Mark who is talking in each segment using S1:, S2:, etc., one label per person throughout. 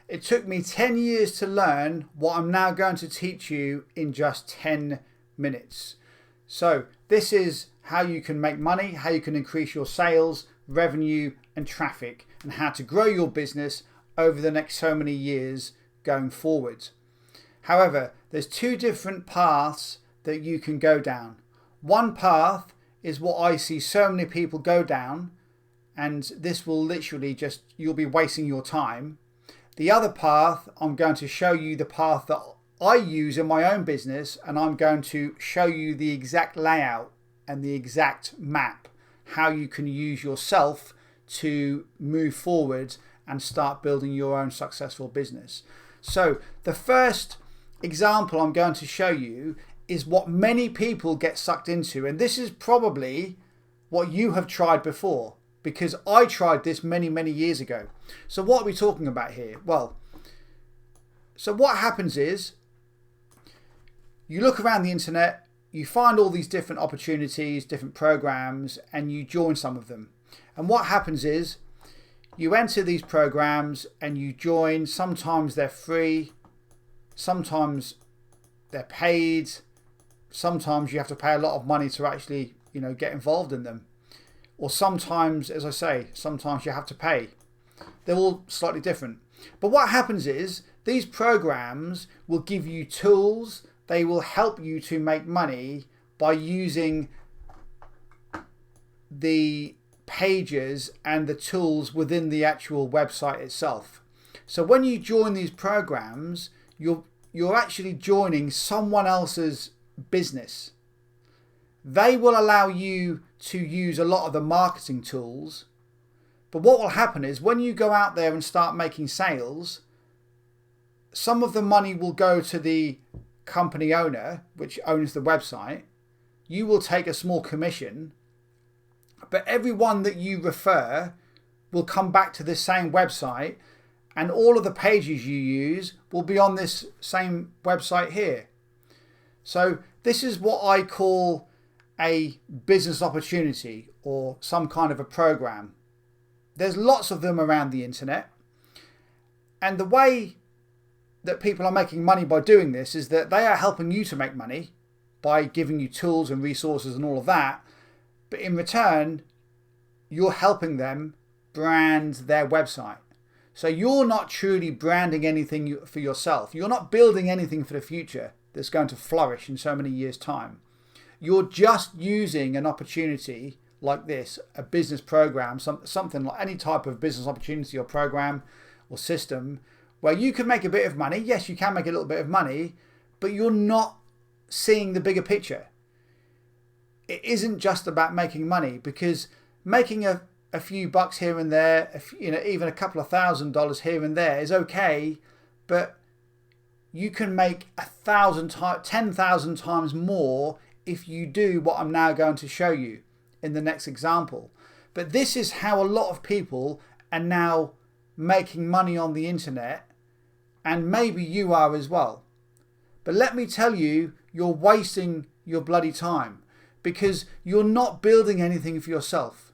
S1: It took me 10 years to learn what I'm now going to teach you in just 10 minutes. So this is how you can make money, how you can increase your sales, revenue and traffic, and how to grow your business over the next so many years going forward. However, there's two different paths that you can go down. One path is what I see so many people go down, and this will literally just, you'll be wasting your time. The other path, I'm going to show you the path that I use in my own business, and I'm going to show you the exact layout and the exact map, how you can use yourself to move forward and start building your own successful business. So the first example I'm going to show you is what many people get sucked into, and this is probably what you have tried before, because I tried this many years ago. So what are we talking about here? Well, so what happens is you look around the internet, you find all these different opportunities, different programs, and you join some of them. And what happens is you enter these programs and you join. Sometimes they're free, sometimes they're paid, sometimes you have to pay a lot of money to actually, get involved in them. Or sometimes, as I say, sometimes you have to pay. They're all slightly different. But what happens is these programs will give you tools. They will help you to make money by using the pages and the tools within the actual website itself. So when you join these programs, you're actually joining someone else's business. They will allow you to use a lot of the marketing tools, but what will happen is when you go out there and start making sales, some of the money will go to the company owner, which owns the website. You will take a small commission, but everyone that you refer will come back to this same website, and all of the pages you use will be on this same website here. So this is what I call a business opportunity, or some kind of a program. There's lots of them around the internet, and the way that people are making money by doing this is that they are helping you to make money by giving you tools and resources and all of that, but in return you're helping them brand their website. So you're not truly branding anything for yourself. You're not building anything for the future that's going to flourish in so many years' time. You're just using an opportunity like this, a business program, something like any type of business opportunity or program or system where you can make a bit of money. Yes, you can make a little bit of money, but you're not seeing the bigger picture. It isn't just about making money, because making a few bucks here and there, even a couple of $1,000 here and there is okay, but you can make 10,000 times more if you do what I'm now going to show you in the next example. But this is how a lot of people are now making money on the internet, and maybe you are as well. But let me tell you, you're wasting your bloody time, because you're not building anything for yourself.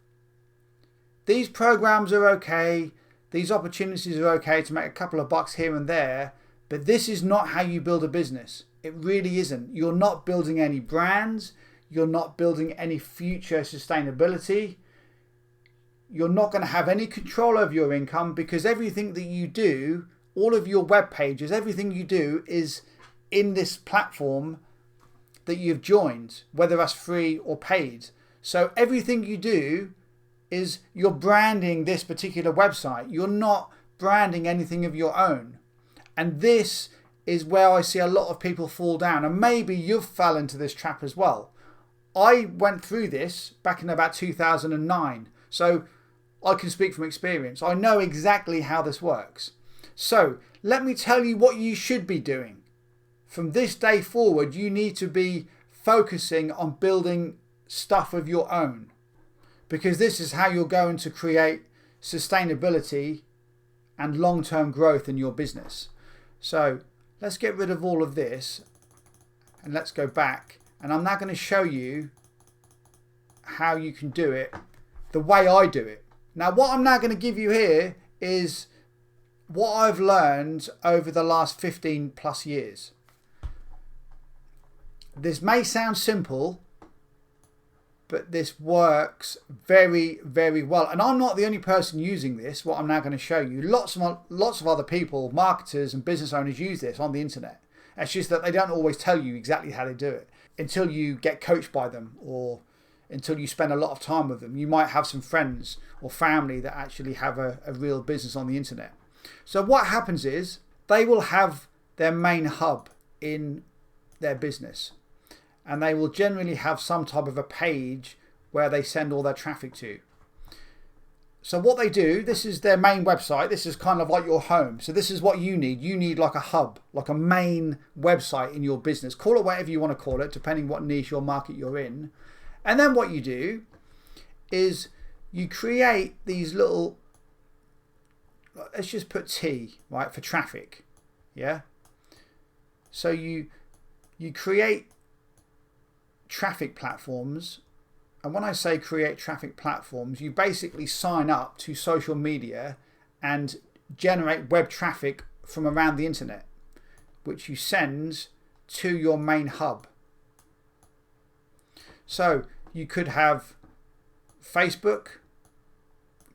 S1: These programs are okay, these opportunities are okay to make a couple of bucks here and there, but this is not how you build a business. It really isn't. You're not building any brands, you're not building any future sustainability, you're not going to have any control over your income, because everything that you do, all of your web pages, everything you do is in this platform that you've joined, whether that's free or paid. So everything you do is you're branding this particular website. You're not branding anything of your own. And this is where I see a lot of people fall down. And maybe you've fell into this trap as well. I went through this back in about 2009. So I can speak from experience. I know exactly how this works. So let me tell you what you should be doing. From this day forward, you need to be focusing on building stuff of your own, because this is how you're going to create sustainability and long-term growth in your business. So let's get rid of all of this and let's go back, and I'm now going to show you how you can do it the way I do it. Now what I'm now going to give you here is what I've learned over the last 15 plus years. This may sound simple, but this works very, very well. And I'm not the only person using this, what I'm now going to show you. Lots of other people, marketers and business owners use this on the internet. It's just that they don't always tell you exactly how they do it until you get coached by them or until you spend a lot of time with them. You might have some friends or family that actually have a real business on the internet. So what happens is they will have their main hub in their business, and they will generally have some type of a page where they send all their traffic to. So what they do, this is their main website. This is kind of like your home. So this is what you need. You need like a hub, like a main website in your business. Call it whatever you want to call it, depending what niche or market you're in. And then what you do is you create these little, let's just put T, right, for traffic. Yeah. So you create traffic platforms. And when I say create traffic platforms, you basically sign up to social media and generate web traffic from around the internet, which you send to your main hub. So you could have Facebook,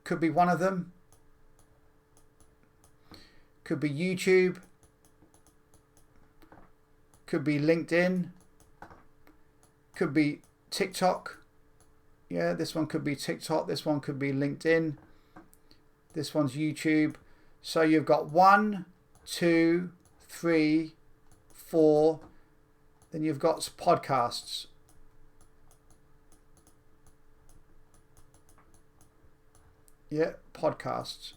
S1: could be one of them, could be YouTube, could be LinkedIn, could be TikTok. Yeah, this one could be TikTok, this one could be LinkedIn, this one's YouTube. So you've got 1, 2, 3, 4, then you've got podcasts. Yeah, podcasts.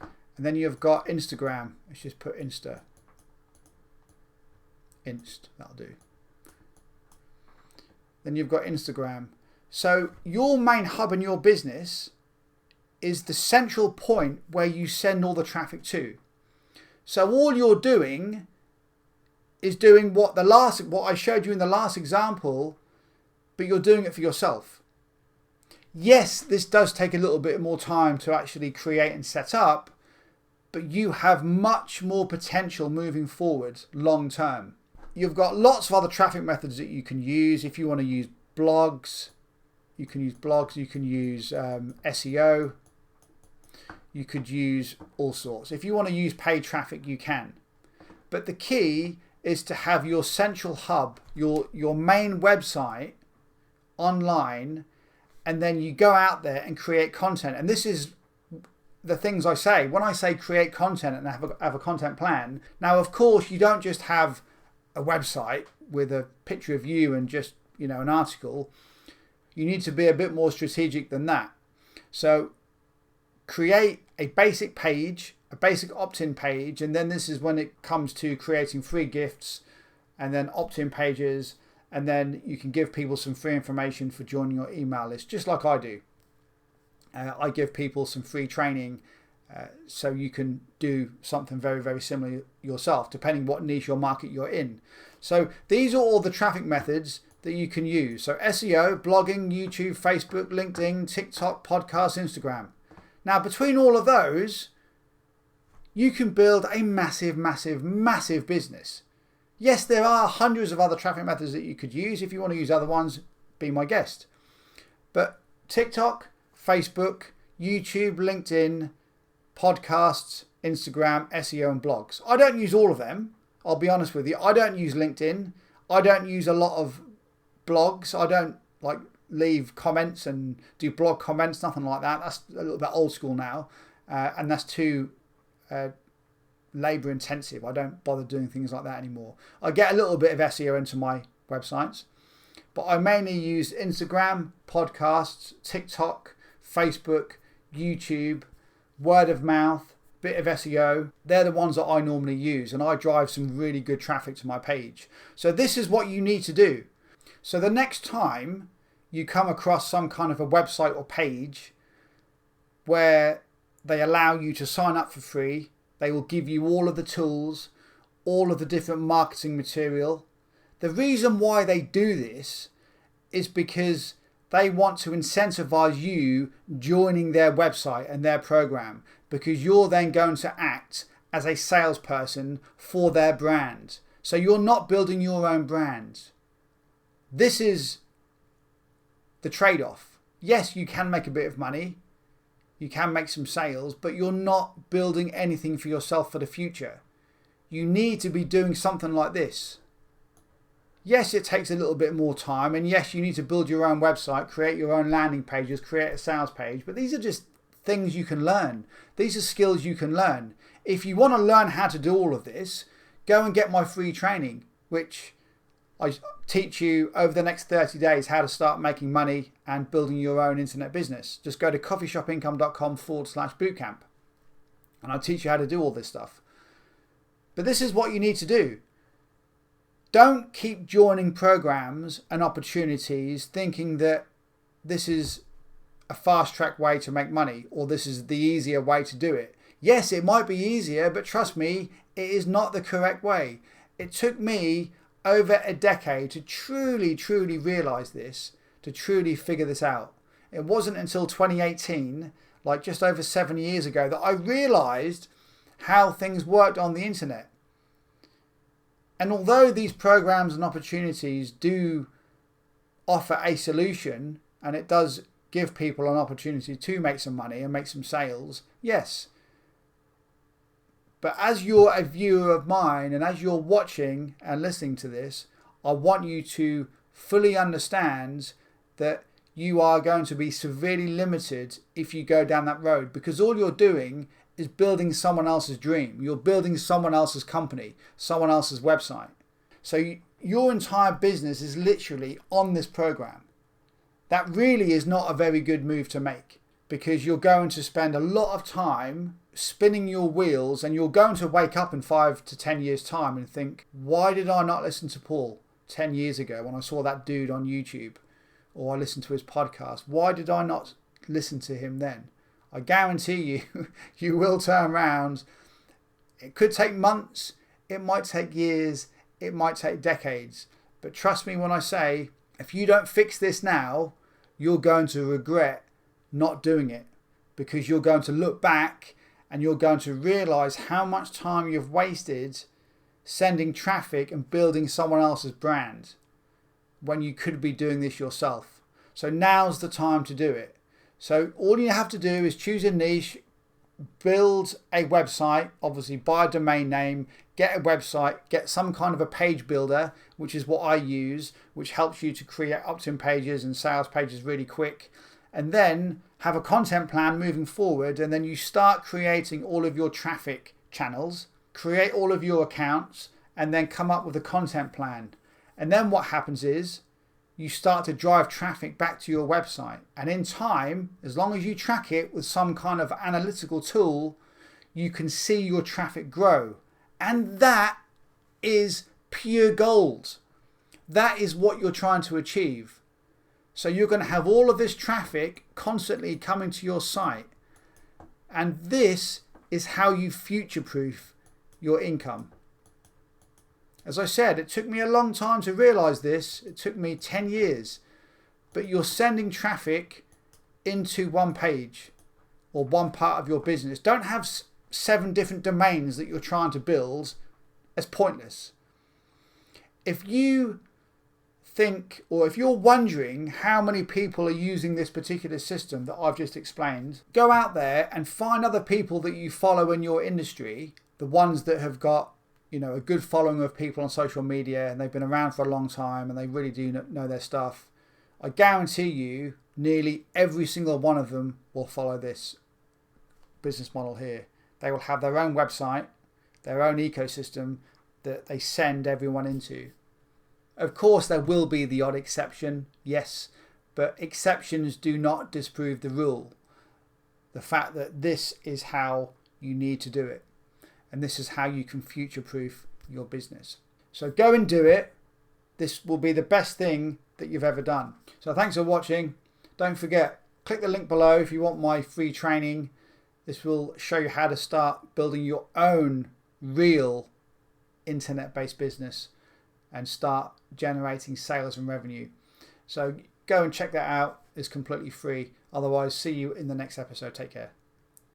S1: And then you've got Instagram. Let's just put Insta. That'll do. Then you've got Instagram. So your main hub in your business is the central point where you send all the traffic to. So all you're doing is doing what I showed you in the last example, but you're doing it for yourself. Yes, this does take a little bit more time to actually create and set up, but you have much more potential moving forward long term. You've got lots of other traffic methods that you can use. If you want to use blogs, you can use SEO. You could use all sorts. If you want to use paid traffic, you can. But the key is to have your central hub, your main website online, and then you go out there and create content. And this is the things I say. When I say create content and have a content plan, now of course you don't just have a website with a picture of you and just, an article. You need to be a bit more strategic than that. So create a basic page, a basic opt-in page, and then this is when it comes to creating free gifts and then opt-in pages, and then you can give people some free information for joining your email list, just like I do. I give people some free training so you can do something very, very similar yourself, depending what niche or market you're in. So these are all the traffic methods that you can use. So SEO, blogging, YouTube, Facebook, LinkedIn, TikTok, podcasts, Instagram. Now, between all of those, you can build a massive, massive, massive business. Yes, there are hundreds of other traffic methods that you could use. If you want to use other ones, be my guest. But TikTok, Facebook, YouTube, LinkedIn, podcasts, Instagram, SEO, and blogs. I don't use all of them. I'll be honest with you. I don't use LinkedIn. I don't use a lot of blogs. I don't leave comments and do blog comments, nothing like that. That's a little bit old school now, and that's too labor intensive. I don't bother doing things like that anymore. I get a little bit of SEO into my websites, but I mainly use Instagram, podcasts, TikTok, Facebook, YouTube, word of mouth, bit of SEO. They're the ones that I normally use, and I drive some really good traffic to my page. So this is what you need to do. So the next time you come across some kind of a website or page where they allow you to sign up for free, they will give you all of the tools, all of the different marketing material. The reason why they do this is because They want to incentivize you joining their website and their program, because you're then going to act as a salesperson for their brand. So you're not building your own brand. This is the trade-off. Yes, you can make a bit of money. You can make some sales, but you're not building anything for yourself for the future. You need to be doing something like this. Yes, it takes a little bit more time, and yes, you need to build your own website, create your own landing pages, create a sales page, but these are just things you can learn. These are skills you can learn. If you want to learn how to do all of this, go and get my free training, which I teach you over the next 30 days how to start making money and building your own internet business. Just go to coffeeshopincome.com/bootcamp and I'll teach you how to do all this stuff. But this is what you need to do. Don't keep joining programs and opportunities thinking that this is a fast track way to make money, or this is the easier way to do it. Yes, it might be easier, but trust me, it is not the correct way. It took me over a decade to truly realize this, to truly figure this out. It wasn't until 2018, like just over 7 years ago, that I realized how things worked on the internet. And although these programs and opportunities do offer a solution, and it does give people an opportunity to make some money and make some sales, yes. But as you're a viewer of mine, and as you're watching and listening to this, I want you to fully understand that you are going to be severely limited if you go down that road, because all you're doing is building someone else's dream. You're building someone else's company, someone else's website. So your entire business is literally on this program. That really is not a very good move to make, because you're going to spend a lot of time spinning your wheels, and you're going to wake up in 5 to 10 years time and think, why did I not listen to Paul 10 years ago when I saw that dude on YouTube, or I listened to his podcast? Why did I not listen to him then? I guarantee you, you will turn around. It could take months, it might take years, it might take decades. But trust me when I say, if you don't fix this now, you're going to regret not doing it, because you're going to look back and you're going to realize how much time you've wasted sending traffic and building someone else's brand when you could be doing this yourself. So now's the time to do it. So all you have to do is choose a niche, build a website, obviously buy a domain name, get a website, get some kind of a page builder, which is what I use, which helps you to create opt-in pages and sales pages really quick. And then have a content plan moving forward, and then you start creating all of your traffic channels, create all of your accounts, and then come up with a content plan. And then what happens is you start to drive traffic back to your website. And in time, as long as you track it with some kind of analytical tool, you can see your traffic grow. And that is pure gold. That is what you're trying to achieve. So you're going to have all of this traffic constantly coming to your site. And this is how you future-proof your income. As I said, it took me a long time to realize this. It took me 10 years. But you're sending traffic into one page or one part of your business. Don't have 7 different domains that you're trying to build. It's pointless. If you think, or if you're wondering how many people are using this particular system that I've just explained, go out there and find other people that you follow in your industry, the ones that have got, you know, a good following of people on social media and they've been around for a long time and they really do know their stuff. I guarantee you nearly every single one of them will follow this business model here. They will have their own website, their own ecosystem that they send everyone into. Of course, there will be the odd exception, yes, but exceptions do not disprove the rule. The fact that this is how you need to do it, and this is how you can future-proof your business. So go and do it. This will be the best thing that you've ever done. So thanks for watching. Don't forget, click the link below if you want my free training. This will show you how to start building your own real internet-based business and start generating sales and revenue. So go and check that out. is completely free. Otherwise, see you in the next episode. Take care.